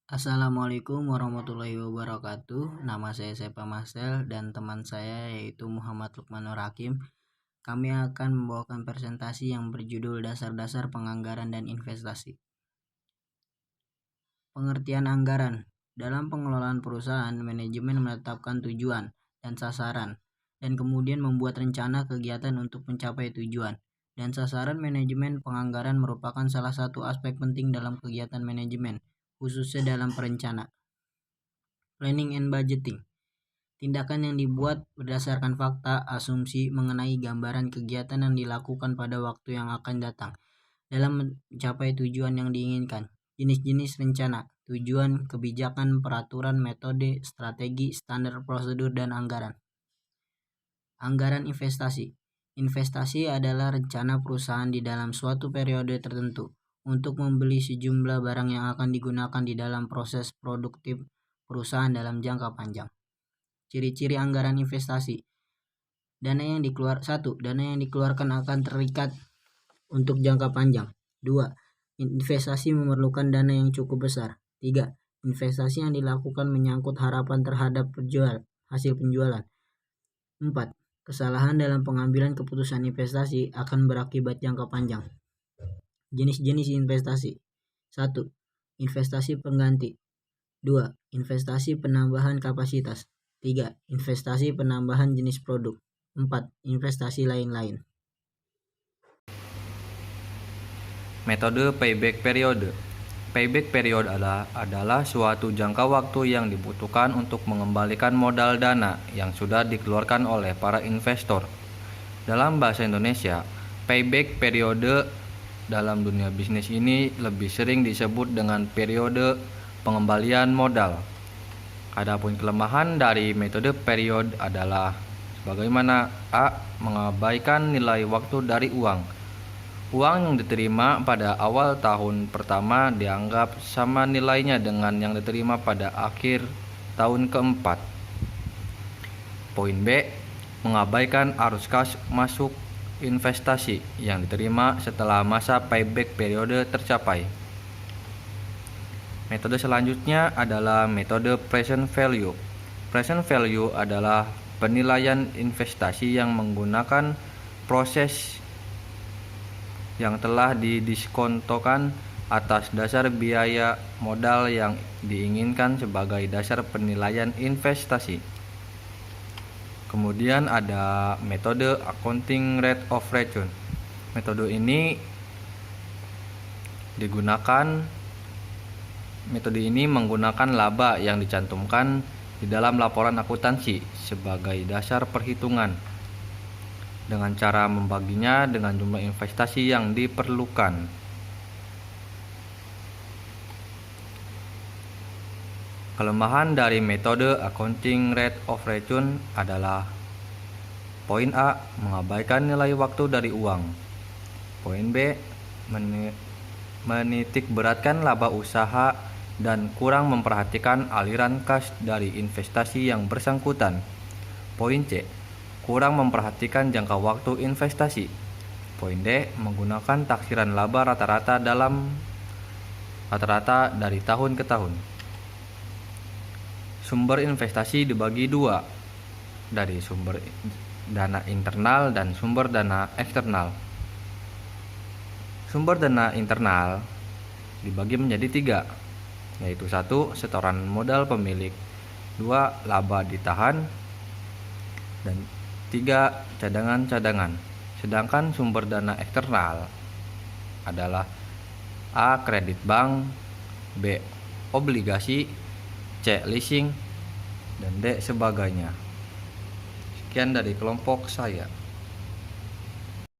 Assalamualaikum warahmatullahi wabarakatuh. Nama saya Sepa Masel dan teman saya yaitu Muhammad Lukman Nur Hakim. Kami akan membawakan presentasi yang berjudul Dasar-dasar Penganggaran dan Investasi. Pengertian anggaran. Dalam pengelolaan perusahaan, manajemen menetapkan tujuan dan sasaran dan kemudian membuat rencana kegiatan untuk mencapai tujuan. Dan sasaran manajemen penganggaran merupakan salah satu aspek penting dalam kegiatan manajemen, khususnya dalam perencanaan. Planning and budgeting. Tindakan yang dibuat berdasarkan fakta, asumsi mengenai gambaran kegiatan yang dilakukan pada waktu yang akan datang dalam mencapai tujuan yang diinginkan. Jenis-jenis rencana, tujuan, kebijakan, peraturan, metode, strategi, standar prosedur, dan anggaran. Anggaran investasi. Investasi adalah rencana perusahaan di dalam suatu periode tertentu untuk membeli sejumlah barang yang akan digunakan di dalam proses produktif perusahaan dalam jangka panjang. Ciri-ciri anggaran investasi. Dana yang dikeluarkan akan terikat untuk jangka panjang. 2. Investasi memerlukan dana yang cukup besar. 3. Investasi yang dilakukan menyangkut harapan terhadap hasil penjualan. 4. Kesalahan dalam pengambilan keputusan investasi akan berakibat jangka panjang. Jenis-jenis investasi. 1. Investasi pengganti. 2. Investasi penambahan kapasitas. 3. Investasi penambahan jenis produk. 4. Investasi lain-lain. Metode payback period. Payback period adalah suatu jangka waktu yang dibutuhkan untuk mengembalikan modal dana yang sudah dikeluarkan oleh para investor. Dalam bahasa Indonesia, payback period dalam dunia bisnis ini lebih sering disebut dengan periode pengembalian modal. Adapun kelemahan dari metode period adalah sebagaimana A. Mengabaikan nilai waktu dari uang. Uang yang diterima pada awal tahun pertama dianggap sama nilainya dengan yang diterima pada akhir tahun keempat. Poin B. Mengabaikan arus kas masuk investasi yang diterima setelah masa payback periode tercapai. Metode selanjutnya adalah metode present value. Present value adalah penilaian investasi yang menggunakan proses yang telah didiskontokan atas dasar biaya modal yang diinginkan sebagai dasar penilaian investasi. Kemudian ada metode accounting rate of return. Metode ini menggunakan laba yang dicantumkan di dalam laporan akuntansi sebagai dasar perhitungan dengan cara membaginya dengan jumlah investasi yang diperlukan. Kelemahan dari metode accounting rate of return adalah poin A. Mengabaikan nilai waktu dari uang. Poin B. Menitikberatkan laba usaha dan kurang memperhatikan aliran kas dari investasi yang bersangkutan. Poin C. Kurang memperhatikan jangka waktu investasi. Poin D. Menggunakan taksiran laba rata-rata dari tahun ke tahun. Sumber investasi dibagi dua, dari sumber dana internal dan sumber dana eksternal. Sumber dana internal dibagi menjadi 3, yaitu 1. Setoran modal pemilik, 2. Laba ditahan, dan 3. Cadangan-cadangan. Sedangkan sumber dana eksternal adalah A. Kredit bank, B. Obligasi, C. Leasing, dan D. sebagainya. Sekian dari kelompok saya.